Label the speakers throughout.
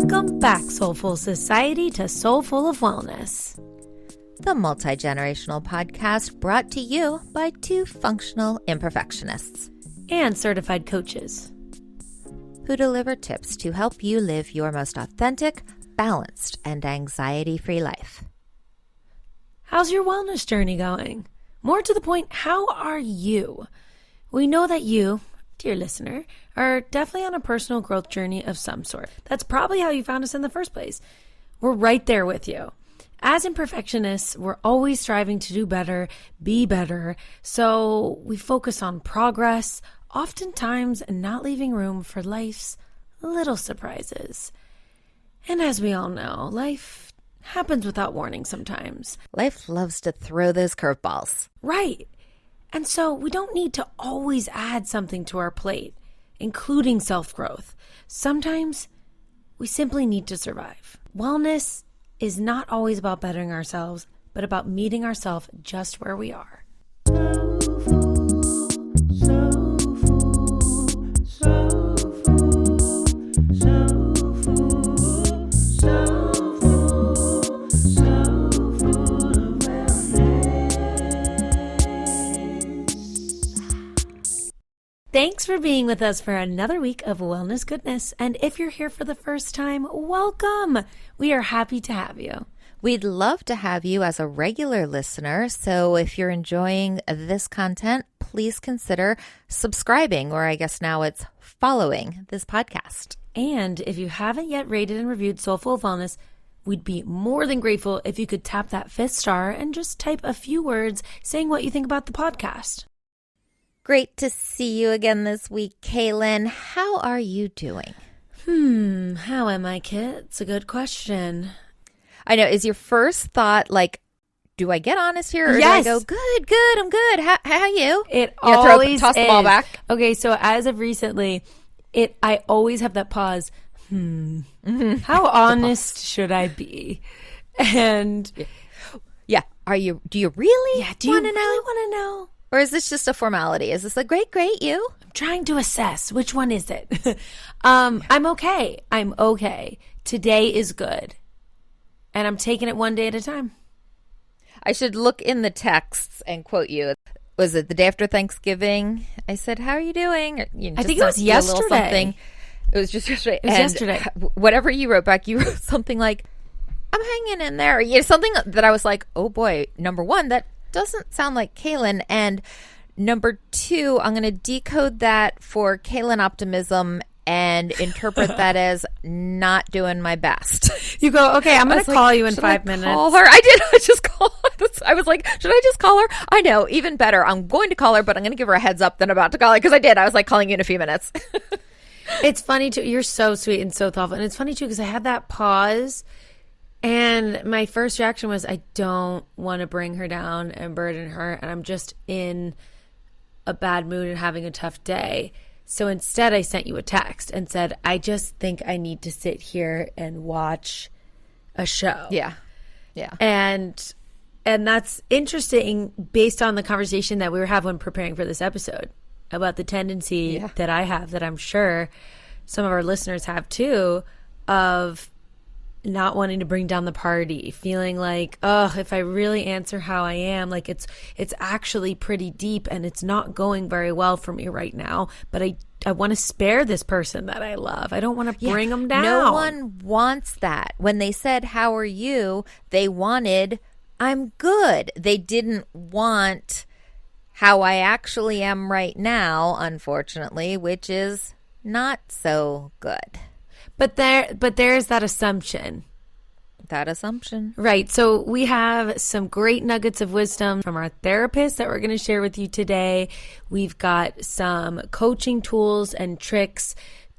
Speaker 1: Welcome back, Soulful Society, to Soulful of Wellness,
Speaker 2: the multi-generational podcast brought to you by two functional imperfectionists
Speaker 1: and certified coaches
Speaker 2: who deliver tips to help you live your most authentic, balanced, and anxiety-free life.
Speaker 1: How's your wellness journey going? More to the point, how are you? We know that you, dear listener, are definitely on a personal growth journey of some sort. That's probably how you found us in the first place. We're right there with you. As imperfectionists, we're always striving to do better, be better. So we focus on progress, oftentimes not leaving room for life's little surprises. And as we all know, life happens without warning sometimes.
Speaker 2: Life loves to throw those curveballs.
Speaker 1: Right. And so we don't need to always add something to our plate, including self-growth. Sometimes we simply need to survive. Wellness is not always about bettering ourselves, but about meeting ourselves just where we are. Thanks for being with us for another week of wellness goodness. And if you're here for the first time, welcome. We are happy to have you.
Speaker 2: We'd love to have you as a regular listener. So if you're enjoying this content, please consider subscribing, or I guess now it's following this podcast.
Speaker 1: And if you haven't yet rated and reviewed Soulful of Wellness, we'd be more than grateful if you could tap that 5th star and just type a few words saying what you think about the podcast.
Speaker 2: Great to see you again this week, Kaylin. How are you doing?
Speaker 1: How am I, Kit? It's a good question.
Speaker 2: I know. Is your first thought like, do I get honest here? Or
Speaker 1: yes.
Speaker 2: Do I go, good, I'm good. How you?
Speaker 1: It
Speaker 2: you
Speaker 1: always
Speaker 2: toss the ball back.
Speaker 1: Okay, so as of recently, I always have that pause. How honest should I be? And
Speaker 2: yeah, do you really?
Speaker 1: Yeah, do you really want to know?
Speaker 2: Or is this just a formality? Is this like, great, you?
Speaker 1: I'm trying to assess. Which one is it? I'm okay. Today is good. And I'm taking it one day at a time.
Speaker 2: I should look in the texts and quote you. Was it the day after Thanksgiving? I said, how are you doing? Or,
Speaker 1: I think it was yesterday.
Speaker 2: It was just yesterday.
Speaker 1: It was yesterday.
Speaker 2: Whatever you wrote back, you wrote something like, I'm hanging in there. Something that I was like, oh boy, number one, that doesn't sound like Kaylin. And number two, I'm going to decode that for Kaylin optimism and interpret that as not doing my best.
Speaker 1: You go, okay, I'm going to call you in 5 minutes.
Speaker 2: Call her? I did. I just called her. I was like, should I just call her? I know, even better. I'm going to call her, but I'm going to give her a heads up that I'm about to call her, because I did. I was like, calling you in a few minutes.
Speaker 1: It's funny too. You're so sweet and so thoughtful. And it's funny too, because I had that pause. And my first reaction was, I don't want to bring her down and burden her. And I'm just in a bad mood and having a tough day. So instead, I sent you a text and said, I just think I need to sit here and watch a show.
Speaker 2: Yeah.
Speaker 1: And that's interesting based on the conversation that we were having when preparing for this episode about the tendency that I have, that I'm sure some of our listeners have too, of not wanting to bring down the party, feeling like, oh, if I really answer how I am, like it's actually pretty deep and it's not going very well for me right now, but I want to spare this person that I love. I don't want to bring them down.
Speaker 2: No one wants that. When they said, how are you? They wanted, I'm good. They didn't want how I actually am right now, unfortunately, which is not so good.
Speaker 1: But there's that assumption. Right. So we have some great nuggets of wisdom from our therapist that we're going to share with you today. We've got some coaching tools and tricks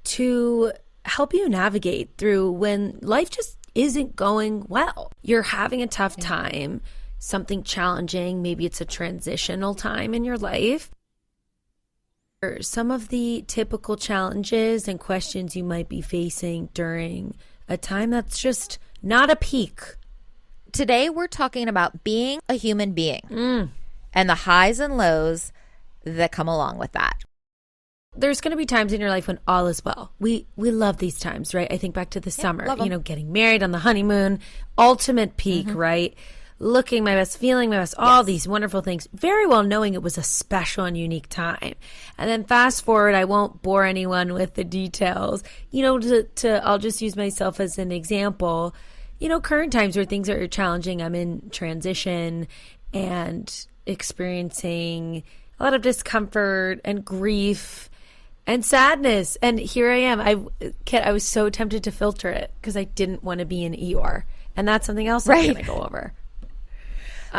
Speaker 1: to help you navigate through when life just isn't going well. You're having a tough time, something challenging. Maybe it's a transitional time in your life. Some of the typical challenges and questions you might be facing during a time that's just not a peak.
Speaker 2: Today, we're talking about being a human being and the highs and lows that come along with that.
Speaker 1: there's going to be times in your life when all is well. We love these times, right? I think back to the summer, getting married on the honeymoon, ultimate peak, right? Looking my best, feeling my best, all these wonderful things, very well knowing it was a special and unique time. And then fast forward, I won't bore anyone with the details, I'll just use myself as an example. Current times where things are challenging, I'm in transition and experiencing a lot of discomfort and grief and sadness. And here I am. I was so tempted to filter it because I didn't want to be in ER. And that's something else I'm going to go over.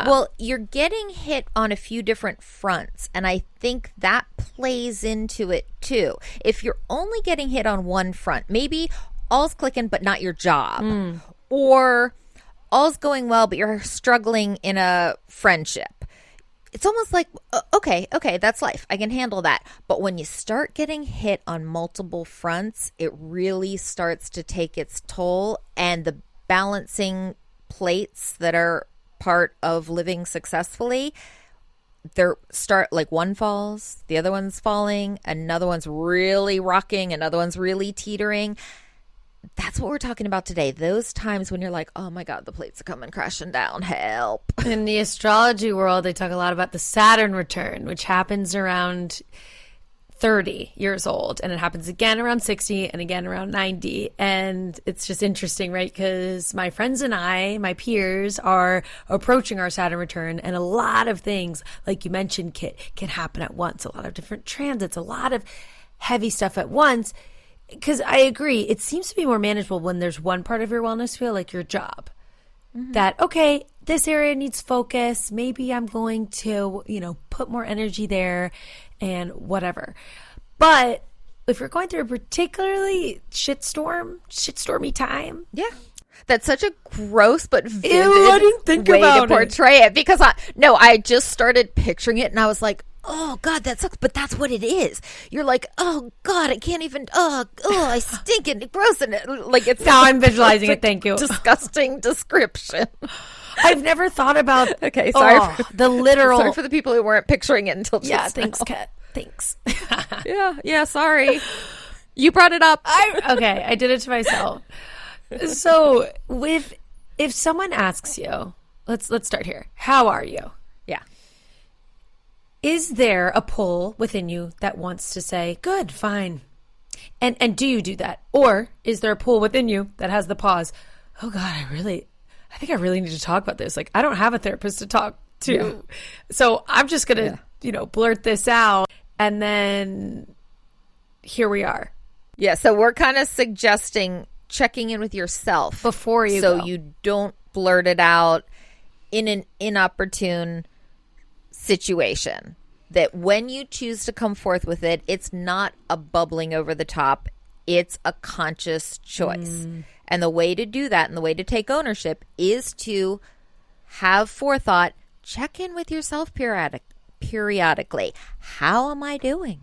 Speaker 2: Well, you're getting hit on a few different fronts, and I think that plays into it too. If you're only getting hit on one front, maybe all's clicking but not your job, or all's going well but you're struggling in a friendship. It's almost like, okay, that's life. I can handle that. But when you start getting hit on multiple fronts, it really starts to take its toll, and the balancing plates that are part of living successfully, one falls, the other one's falling, another one's really rocking, another one's really teetering. That's what we're talking about today. Those times when you're like, oh my God, the plates are coming crashing down. Help.
Speaker 1: In the astrology world, they talk a lot about the Saturn return, which happens around 30 years old, and it happens again around 60 and again around 90. And it's just interesting, right? Because my friends and my peers are approaching our Saturn return, and a lot of things, like you mentioned, Kit, can happen at once. A lot of different transits, a lot of heavy stuff at once. Because I agree, it seems to be more manageable when there's one part of your wellness feel like your job. That, okay, this area needs focus. Maybe I'm going to, put more energy there and whatever. But if you're going through a particularly shitstormy time.
Speaker 2: Yeah. That's such a gross but vivid
Speaker 1: I didn't think
Speaker 2: way
Speaker 1: about
Speaker 2: to portray it. Because I just started picturing it and I was like, oh God, that sucks. But that's what it is. You're like, oh God, I can't even, I stink and gross. And it's
Speaker 1: now I'm visualizing it. Thank you.
Speaker 2: Disgusting description.
Speaker 1: I've never thought about
Speaker 2: okay, sorry
Speaker 1: the literal.
Speaker 2: Sorry for the people who weren't picturing it until just
Speaker 1: yeah,
Speaker 2: now.
Speaker 1: thanks, Kat. Thanks.
Speaker 2: Yeah, sorry. You brought it up.
Speaker 1: Okay, I did it to myself. So if someone asks you, let's start here. How are you?
Speaker 2: Yeah.
Speaker 1: Is there a pull within you that wants to say, good, fine? And do you do that? Or is there a pull within you that has the pause? Oh God, I think I really need to talk about this. Like, I don't have a therapist to talk to. Yeah. So I'm just going to, blurt this out. And then here we are.
Speaker 2: Yeah. So we're kind of suggesting checking in with yourself
Speaker 1: before you
Speaker 2: go.
Speaker 1: So
Speaker 2: you don't blurt it out in an inopportune situation. That when you choose to come forth with it, it's not a bubbling over the top. It's a conscious choice. And the way to do that and the way to take ownership is to have forethought, check in with yourself periodically. How am I doing?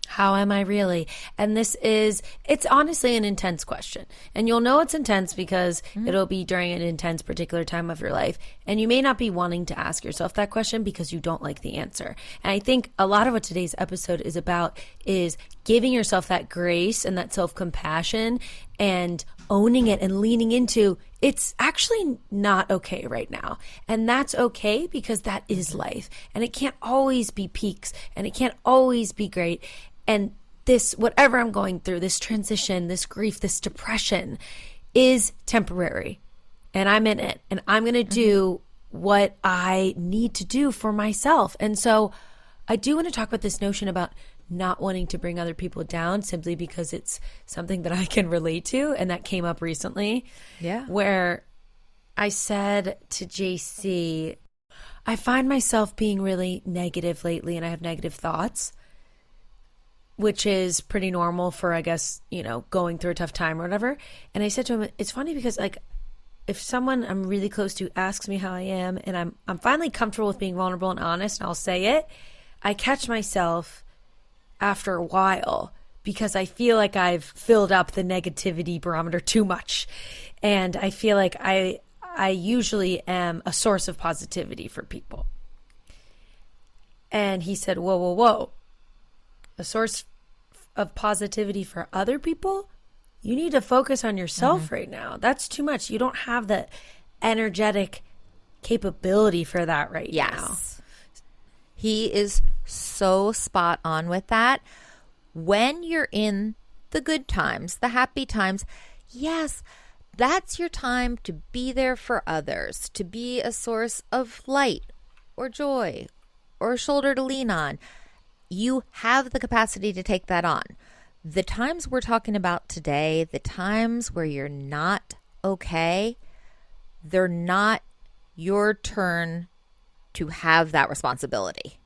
Speaker 1: How am I really? And it's honestly an intense question. And you'll know it's intense because it'll be during an intense particular time of your life. And you may not be wanting to ask yourself that question because you don't like the answer. And I think a lot of what today's episode is about is giving yourself that grace and that self-compassion and owning it and leaning into it's actually not okay right now. And that's okay because that is life. And it can't always be peaks and it can't always be great. And this, whatever I'm going through, this transition, this grief, this depression is temporary. And I'm in it. And I'm going to do what I need to do for myself. And so I do want to talk about this notion about not wanting to bring other people down simply because it's something that I can relate to. And that came up recently.
Speaker 2: Yeah.
Speaker 1: Where I said to JC, I find myself being really negative lately and I have negative thoughts, which is pretty normal for, I guess, going through a tough time or whatever. And I said to him, it's funny because like if someone I'm really close to asks me how I am and I'm finally comfortable with being vulnerable and honest and I'll say it, I catch myself after a while because I feel like I've filled up the negativity barometer too much. And I feel like I usually am a source of positivity for people. And he said, whoa. a source of positivity for other people, you need to focus on yourself right now. That's too much. You don't have the energetic capability for that right now.
Speaker 2: Yes. He is so spot on with that. When you're in the good times, the happy times, yes, that's your time to be there for others, to be a source of light or joy or a shoulder to lean on. You have the capacity to take that on. The times we're talking about today, the times where you're not okay, they're not your turn to have that responsibility.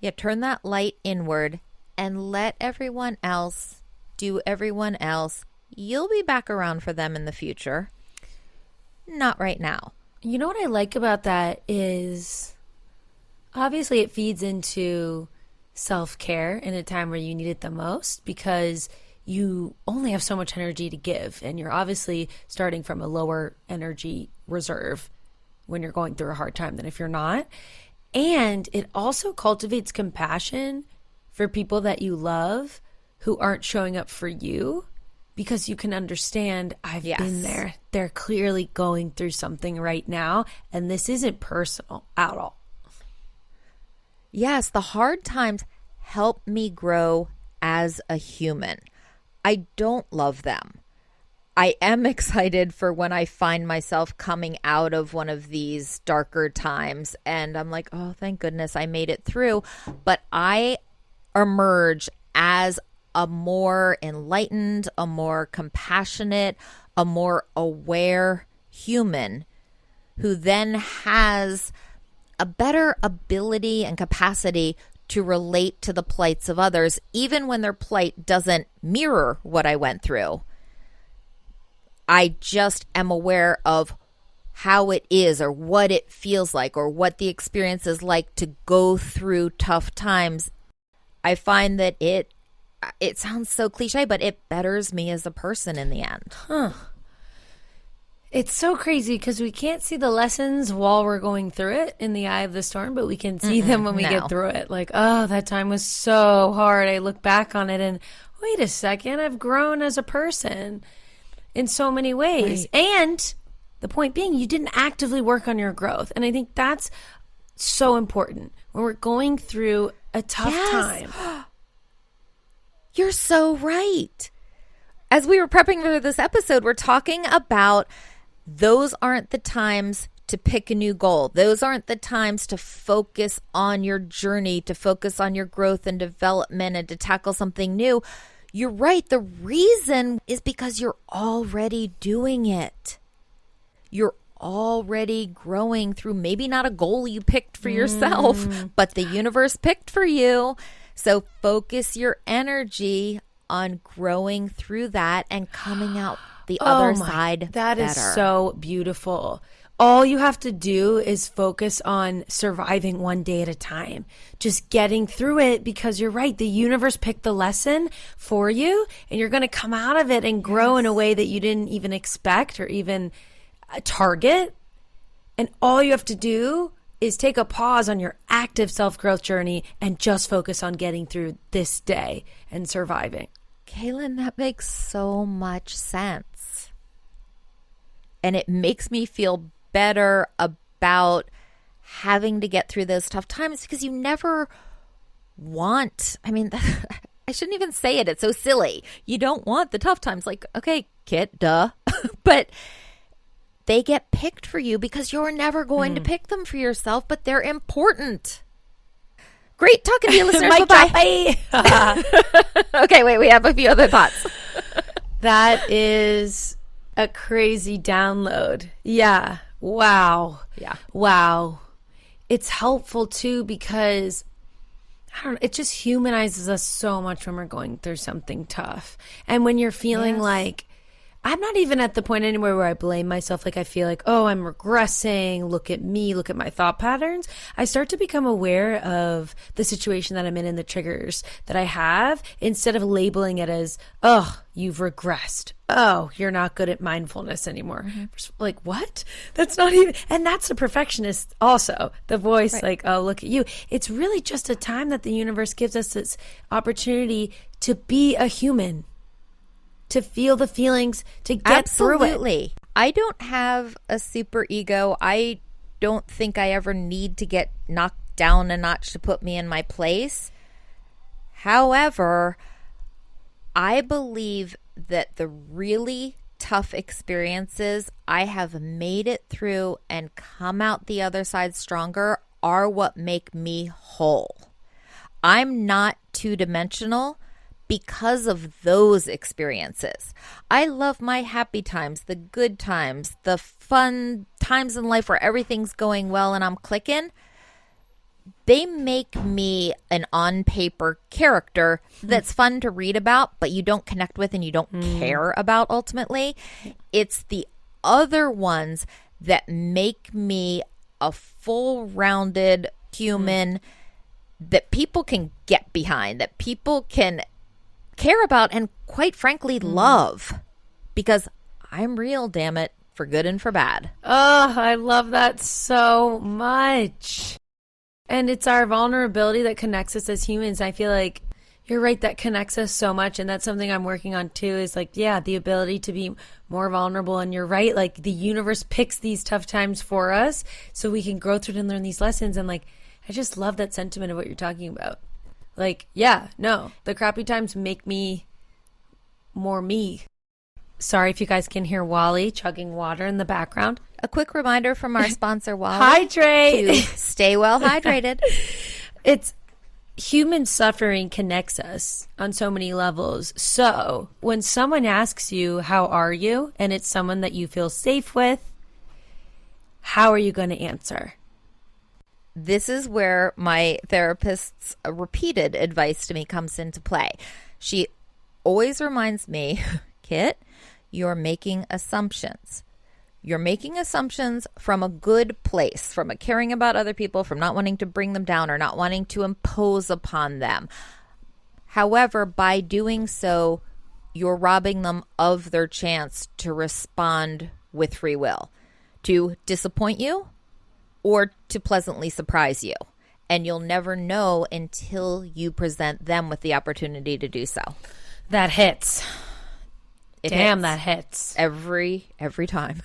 Speaker 2: Yeah, turn that light inward and let everyone else do everyone else. You'll be back around for them in the future. Not right now.
Speaker 1: You know what I like about that is obviously it feeds into self-care in a time where you need it the most, because you only have so much energy to give, and you're obviously starting from a lower energy reserve when you're going through a hard time than if you're not. And it also cultivates compassion for people that you love who aren't showing up for you, because you can understand, I've been there. They're clearly going through something right now, and this isn't personal at all.
Speaker 2: Yes, the hard times help me grow as a human. I don't love them. I am excited for when I find myself coming out of one of these darker times and I'm like, oh, thank goodness I made it through. But I emerge as a more enlightened, a more compassionate, a more aware human who then has a better ability and capacity to relate to the plights of others, even when their plight doesn't mirror what I went through. I just am aware of how it is or what it feels like or what the experience is like to go through tough times. I find that it sounds so cliche, but it betters me as a person in the end.
Speaker 1: It's so crazy because we can't see the lessons while we're going through it in the eye of the storm, but we can see them when we get through it. Like, oh, that time was so hard. I look back on it and wait a second, I've grown as a person in so many ways. Right. And the point being, you didn't actively work on your growth. And I think that's so important when we're going through a tough time.
Speaker 2: You're so right. As we were prepping for this episode, we're talking about those aren't the times to pick a new goal. Those aren't the times to focus on your journey, to focus on your growth and development and to tackle something new. You're right. The reason is because you're already doing it. You're already growing through maybe not a goal you picked for yourself, but the universe picked for you. So focus your energy on growing through that and coming out the other side
Speaker 1: that
Speaker 2: better.
Speaker 1: Is so beautiful. All you have to do is focus on surviving one day at a time, just getting through it, because you're right. The universe picked the lesson for you and you're going to come out of it and grow in a way that you didn't even expect or even target. And all you have to do is take a pause on your active self-growth journey and just focus on getting through this day and surviving.
Speaker 2: Kaylin, that makes so much sense. And it makes me feel better about having to get through those tough times, because you never want, I shouldn't even say it. It's so silly. You don't want the tough times. Like, okay, Kit, duh. But they get picked for you because you're never going to pick them for yourself, but they're important. Great talking to you, listeners. Bye-bye. Okay, wait, we have a few other thoughts.
Speaker 1: That is a crazy download. Yeah. Wow.
Speaker 2: Yeah.
Speaker 1: Wow. It's helpful too because it just humanizes us so much when we're going through something tough. And when you're feeling like, I'm not even at the point anywhere where I blame myself. Like I feel like, oh, I'm regressing. Look at me. Look at my thought patterns. I start to become aware of the situation that I'm in and the triggers that I have instead of labeling it as, oh, you've regressed. Oh, you're not good at mindfulness anymore. Like, what? That's not even, and that's a perfectionist also. The voice,
Speaker 2: Right.
Speaker 1: like, oh, look at you. It's really just a time that the universe gives us this opportunity to be a human, to feel the feelings, to get through it.
Speaker 2: Absolutely. I don't have a super ego. I don't think I ever need to get knocked down a notch to put me in my place. However, I believe that the really tough experiences I have made it through and come out the other side stronger are what make me whole. I'm not two-dimensional because of those experiences. I love my happy times, the good times, the fun times in life where everything's going well and I'm clicking. They make me an on-paper character that's fun to read about, but you don't connect with and you don't care about ultimately. It's the other ones that make me a full-rounded human that people can get behind, that people can care about and quite frankly love, because I'm real, damn it, for good and for bad.
Speaker 1: Oh, I love that so much. And it's our vulnerability that connects us as humans. I feel like you're right, that connects us so much. And that's something I'm working on too, is like, yeah, the ability to be more vulnerable. And you're right, like the universe picks these tough times for us so we can grow through it and learn these lessons. And like, I just love that sentiment of what you're talking about. Like, yeah, no, the crappy times make me more me. Sorry if you guys can hear Wally chugging water in the background.
Speaker 2: A quick reminder from our sponsor, Wally,
Speaker 1: Hydrate!
Speaker 2: to stay well hydrated.
Speaker 1: It's human suffering connects us on so many levels. So when someone asks you, how are you? And it's someone that you feel safe with, how are you going to answer?
Speaker 2: This is where my therapist's repeated advice to me comes into play. She always reminds me, Kit, you're making assumptions. You're making assumptions from a good place, from a caring about other people, from not wanting to bring them down or not wanting to impose upon them. However, by doing so, you're robbing them of their chance to respond with free will, to disappoint you or to pleasantly surprise you. And you'll never know until you present them with the opportunity to do so.
Speaker 1: That hits.
Speaker 2: Damn,
Speaker 1: that hits.
Speaker 2: Every time.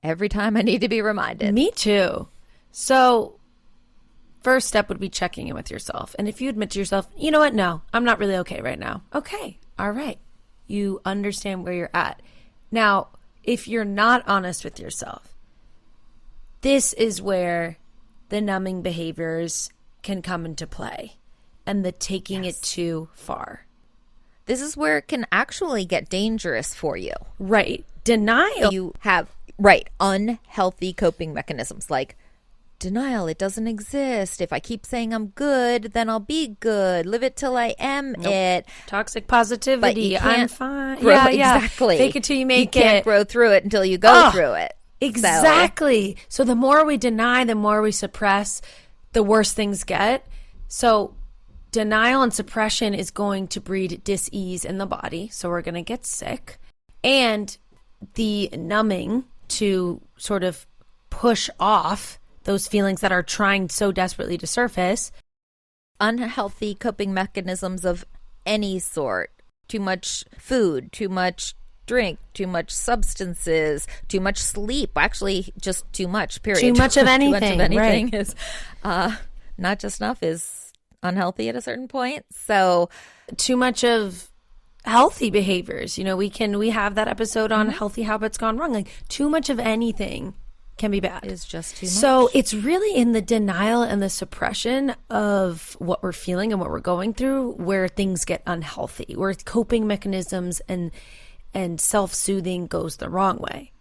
Speaker 2: Every time I need to be reminded.
Speaker 1: Me too. So first step would be checking in with yourself. And if you admit to yourself, you know what? No, I'm not really okay right now. Okay. All right. You understand where you're at. Now, if you're not honest with yourself, this is where the numbing behaviors can come into play and the taking it too far.
Speaker 2: This is where it can actually get dangerous for you.
Speaker 1: Right. Denial.
Speaker 2: You have, unhealthy coping mechanisms like denial. It doesn't exist. If I keep saying I'm good, then I'll be good. Live it till I am it.
Speaker 1: Toxic positivity. I'm fine.
Speaker 2: Grow,
Speaker 1: yeah.
Speaker 2: Exactly.
Speaker 1: Fake it till you make it.
Speaker 2: You can't grow through it until you go through it.
Speaker 1: Exactly. So the more we deny, the more we suppress, the worse things get. So denial and suppression is going to breed dis-ease in the body. So we're going to get sick. And the numbing to sort of push off those feelings that are trying so desperately to surface.
Speaker 2: Unhealthy coping mechanisms of any sort. Too much food, too much drink, too much substances, too much sleep. Actually, just too much, period.
Speaker 1: Too much of anything.
Speaker 2: Too much of anything
Speaker 1: right.
Speaker 2: is not just enough is unhealthy at a certain point. So
Speaker 1: too much of healthy behaviors. You know, we have that episode on healthy habits gone wrong. Like too much of anything can be bad.
Speaker 2: Is just too much.
Speaker 1: So it's really in the denial and the suppression of what we're feeling and what we're going through where things get unhealthy, where coping mechanisms and self-soothing goes the wrong way.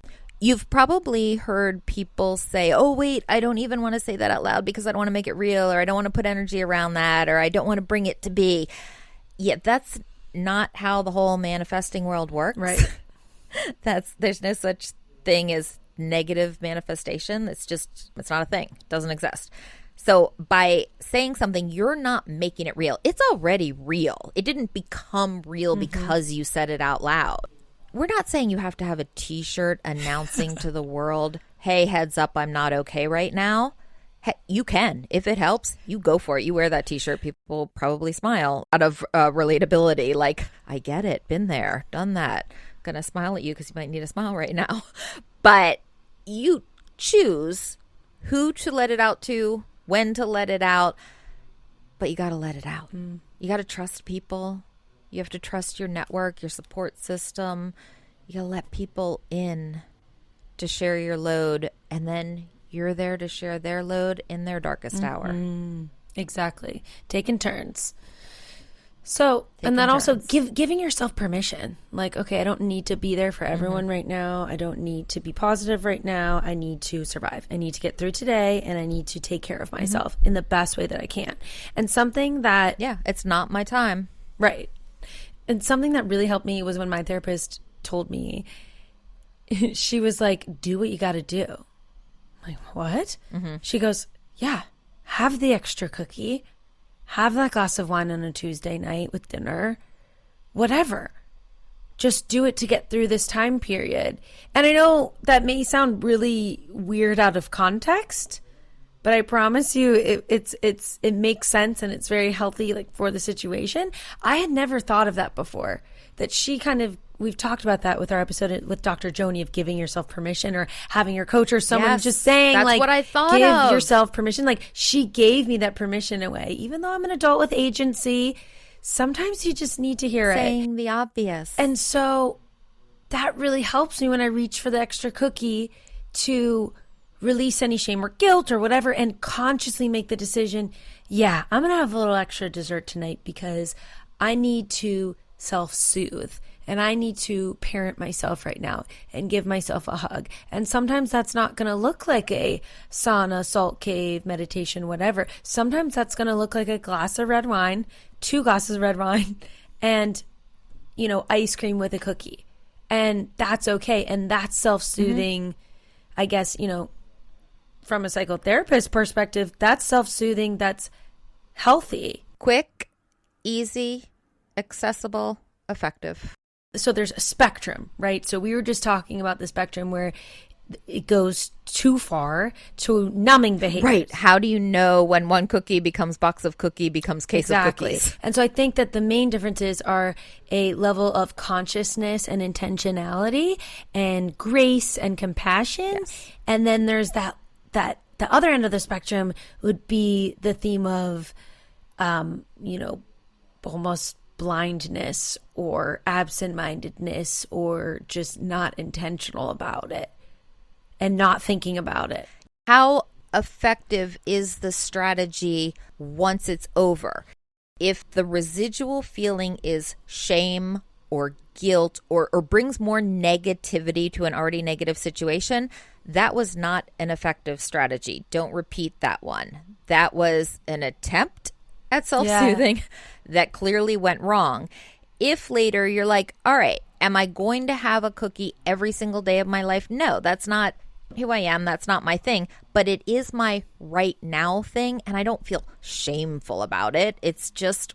Speaker 2: You've probably heard people say, oh, wait, I don't even want to say that out loud because I don't want to make it real, or I don't want to put energy around that, or I don't want to bring it to be. Yet that's not how the whole manifesting world works.
Speaker 1: Right.
Speaker 2: There's no such thing as negative manifestation. It's not a thing. It doesn't exist. So by saying something, you're not making it real. It's already real. It didn't become real because you said it out loud. We're not saying you have to have a t-shirt announcing to the world, hey, heads up, I'm not okay right now. You can. If it helps, you go for it. You wear that t-shirt, people probably smile out of relatability. Like, I get it. Been there. Done that. Gonna smile at you because you might need a smile right now. But you choose who to let it out to, when to let it out. But you got to let it out. You got to trust people. You have to trust your network, your support system. You got to let people in to share your load. And then you're there to share their load in their darkest hour.
Speaker 1: Exactly. Taking turns. So, and then also giving yourself permission. Like, okay, I don't need to be there for everyone right now. I don't need to be positive right now. I need to survive. I need to get through today, and I need to take care of myself in the best way that I can. And something that...
Speaker 2: Yeah, it's not my time.
Speaker 1: Right. And something that really helped me was when my therapist told me, she was like, do what you got to do. I'm like, what? She goes, yeah, have the extra cookie. Have that glass of wine on a Tuesday night with dinner, whatever. Just do it to get through this time period. And I know that may sound really weird out of context, but I promise you it makes sense and it's very healthy, like, for the situation. I had never thought of that before. That she kind of, we've talked about that with our episode with Dr. Joni of giving yourself permission, or having your coach or someone just saying,
Speaker 2: that's
Speaker 1: like,
Speaker 2: what I thought
Speaker 1: give
Speaker 2: of.
Speaker 1: yourself permission. Like, she gave me that permission away. Even though I'm an adult with agency, sometimes you just need to hear
Speaker 2: Saying the obvious.
Speaker 1: And so that really helps me when I reach for the extra cookie to release any shame or guilt or whatever, and consciously make the decision, yeah, I'm going to have a little extra dessert tonight because I need to self-soothe and I need to parent myself right now and give myself a hug. And sometimes that's not going to look like a sauna, salt cave, meditation, whatever. Sometimes that's going to look like a glass of red wine, 2 glasses of red wine, and, ice cream with a cookie. And that's okay. And that's self-soothing. I guess, from a psychotherapist perspective, that's self-soothing. That's healthy.
Speaker 2: Quick, easy, accessible, effective.
Speaker 1: So there's a spectrum, right? So we were just talking about the spectrum where it goes too far to numbing behaviors.
Speaker 2: Right. How do you know when one cookie becomes box of cookie becomes case of cookies?
Speaker 1: And so I think that the main differences are a level of consciousness and intentionality and grace and compassion.
Speaker 2: Yes.
Speaker 1: And then there's that the other end of the spectrum would be the theme of, almost blindness or absent-mindedness, or just not intentional about it and not thinking about it.
Speaker 2: How effective is the strategy once it's over? If the residual feeling is shame or guilt or brings more negativity to an already negative situation, that was not an effective strategy. Don't repeat that one. That was an attempt at self-soothing that clearly went wrong. If later you're like, all right, am I going to have a cookie every single day of my life? No, that's not who I am. That's not my thing. But it is my right now thing, and I don't feel shameful about it. It's just,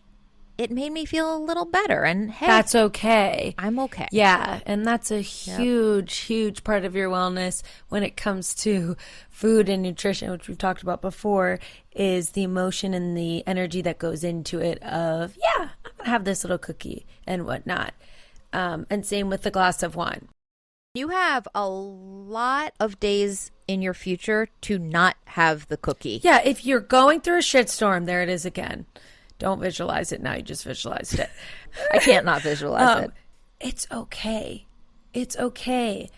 Speaker 2: it made me feel a little better. And hey,
Speaker 1: that's okay.
Speaker 2: I'm okay.
Speaker 1: Yeah. And that's a huge part of your wellness when it comes to food and nutrition, which we've talked about before, is the emotion and the energy that goes into it of, yeah, I'm going to have this little cookie and whatnot. And same with the glass of wine.
Speaker 2: You have a lot of days in your future to not have the cookie.
Speaker 1: Yeah. If you're going through a shitstorm, there it is again. Don't visualize it now. You just visualized it.
Speaker 2: I can't not visualize it.
Speaker 1: It's okay. It's okay.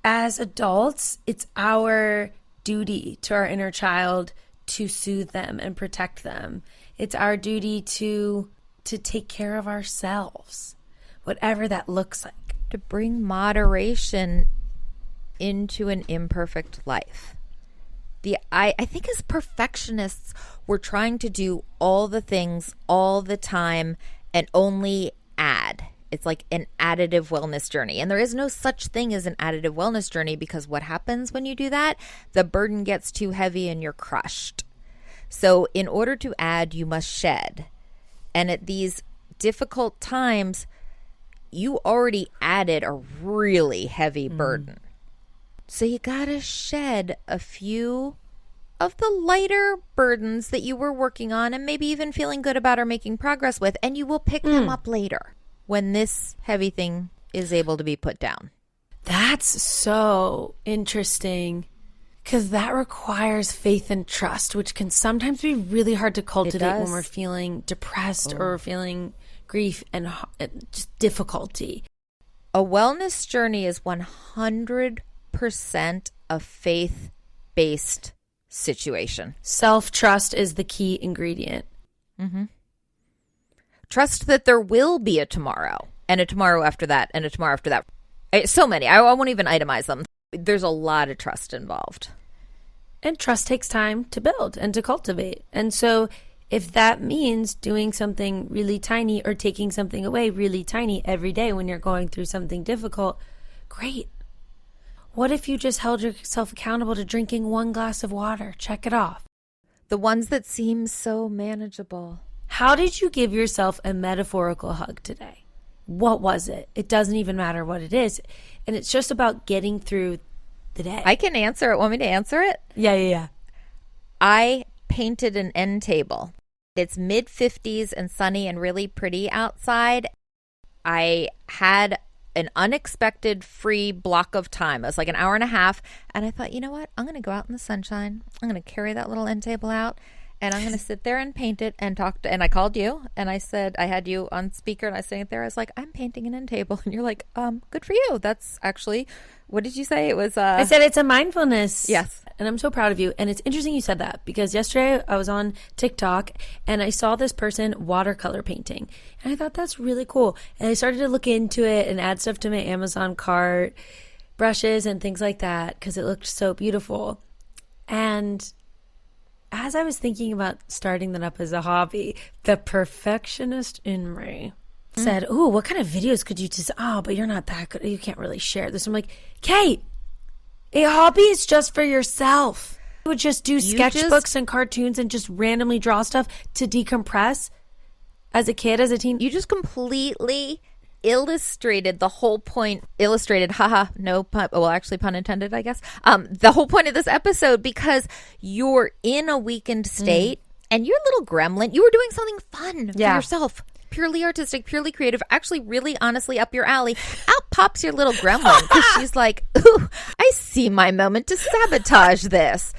Speaker 1: As adults, it's our duty to our inner child to soothe them and protect them. It's our duty to take care of ourselves, whatever that looks like.
Speaker 2: To bring moderation into an imperfect life. I think as perfectionists, we're trying to do all the things all the time and only add. It's like an additive wellness journey. And there is no such thing as an additive wellness journey, because what happens when you do that? The burden gets too heavy and you're crushed. So in order to add, you must shed. And at these difficult times, you already added a really heavy burden. So you got to shed a few of the lighter burdens that you were working on and maybe even feeling good about or making progress with, and you will pick them up later when this heavy thing is able to be put down.
Speaker 1: That's so interesting, because that requires faith and trust, which can sometimes be really hard to cultivate when we're feeling depressed or feeling grief and just difficulty.
Speaker 2: A wellness journey is 100% a faith-based situation.
Speaker 1: Self-trust is the key ingredient.
Speaker 2: Trust that there will be a tomorrow, and a tomorrow after that, and a tomorrow after that. So many. I won't even itemize them. There's a lot of trust involved.
Speaker 1: And trust takes time to build and to cultivate. And so if that means doing something really tiny or taking something away really tiny every day when you're going through something difficult, great. What if you just held yourself accountable to drinking 1 glass of water? Check it off.
Speaker 2: The ones that seem so manageable.
Speaker 1: How did you give yourself a metaphorical hug today? What was it? It doesn't even matter what it is. And it's just about getting through the day.
Speaker 2: I can answer it. Want me to answer it?
Speaker 1: Yeah.
Speaker 2: I painted an end table. It's mid-50s and sunny and really pretty outside. I had an unexpected free block of time. It was like an hour and a half. And I thought, you know what? I'm going to go out in the sunshine. I'm going to carry that little end table out. And I'm going to sit there and paint it and talk to, and I called you and I said, I had you on speaker and I was sitting there. I was like, I'm painting an end table. And you're like, good for you. That's actually, what did you say? It was,
Speaker 1: I said it's a mindfulness.
Speaker 2: Yes.
Speaker 1: And I'm so proud of you. And it's interesting you said that, because yesterday I was on TikTok and I saw this person watercolor painting. And I thought that's really cool. And I started to look into it and add stuff to my Amazon cart, brushes and things like that, because it looked so beautiful. And as I was thinking about starting that up as a hobby, the perfectionist in me said, "Oh, what kind of videos could you just? Oh, but you're not that good. You can't really share this." I'm like, Kate, a hobby is just for yourself. You would just do sketchbooks and cartoons and just randomly draw stuff to decompress as a kid, as a teen.
Speaker 2: You just completely illustrated the whole point. Illustrated, haha, no pun. Well, actually, pun intended, I guess. The whole point of this episode, because you're in a weakened state and your little gremlin, you were doing something fun for yourself. Purely artistic, purely creative, actually really honestly up your alley. Out pops your little gremlin, because she's like, ooh, I see my moment to sabotage this.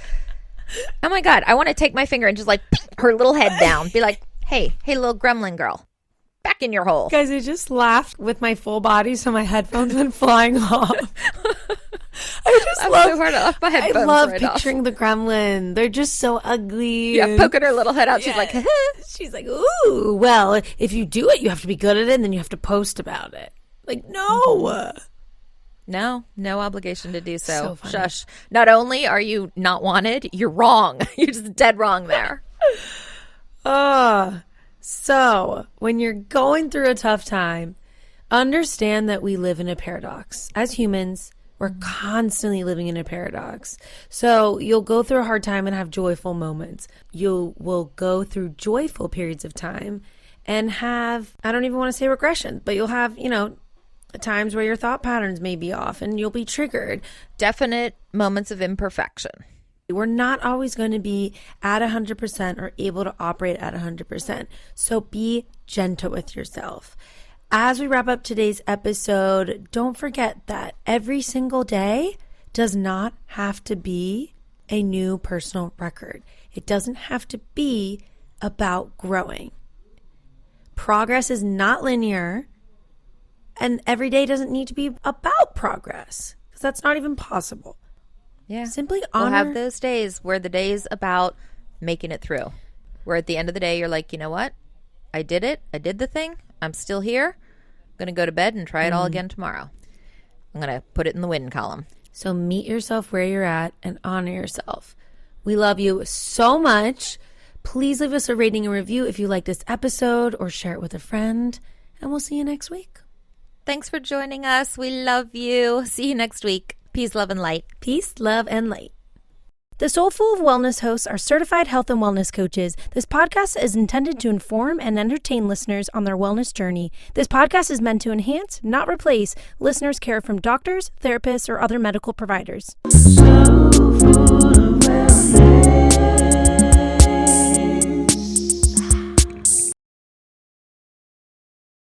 Speaker 2: Oh my God, I want to take my finger and just like her little head down. Be like, hey, little gremlin girl, back in your hole.
Speaker 1: Guys, I just laughed with my full body, so my headphones went flying off. I love picturing the gremlin. They're just so ugly.
Speaker 2: Yeah, poking her little head out. She's like,
Speaker 1: she's like, ooh. Well, if you do it, you have to be good at it, and then you have to post about it. Like, no.
Speaker 2: No obligation to do so.
Speaker 1: So
Speaker 2: Shush. Not only are you not wanted, you're wrong. You're just dead wrong there.
Speaker 1: So when you're going through a tough time, understand that we live in a paradox. As humans, we're constantly living in a paradox. So you'll go through a hard time and have joyful moments. You will go through joyful periods of time and have, I don't even want to say regression, but you'll have, times where your thought patterns may be off and you'll be triggered.
Speaker 2: Definite moments of imperfection.
Speaker 1: We're not always going to be at 100% or able to operate at 100%. So be gentle with yourself. As we wrap up today's episode, don't forget that every single day does not have to be a new personal record. It doesn't have to be about growing. Progress is not linear, and every day doesn't need to be about progress, because that's not even possible.
Speaker 2: Yeah.
Speaker 1: Simply honor.
Speaker 2: We'll have those days where the day's about making it through. Where at the end of the day, you're like, you know what? I did it. I did the thing. I'm still here. I'm going to go to bed and try it all again tomorrow. I'm going to put it in the win column.
Speaker 1: So meet yourself where you're at and honor yourself. We love you so much. Please leave us a rating and review if you like this episode, or share it with a friend. And we'll see you next week.
Speaker 2: Thanks for joining us. We love you. See you next week. Peace, love, and light.
Speaker 1: Peace, love, and light. The Soulful of Wellness hosts are certified health and wellness coaches. This podcast is intended to inform and entertain listeners on their wellness journey. This podcast is meant to enhance, not replace, listeners' care from doctors, therapists, or other medical providers. Soulful of Wellness.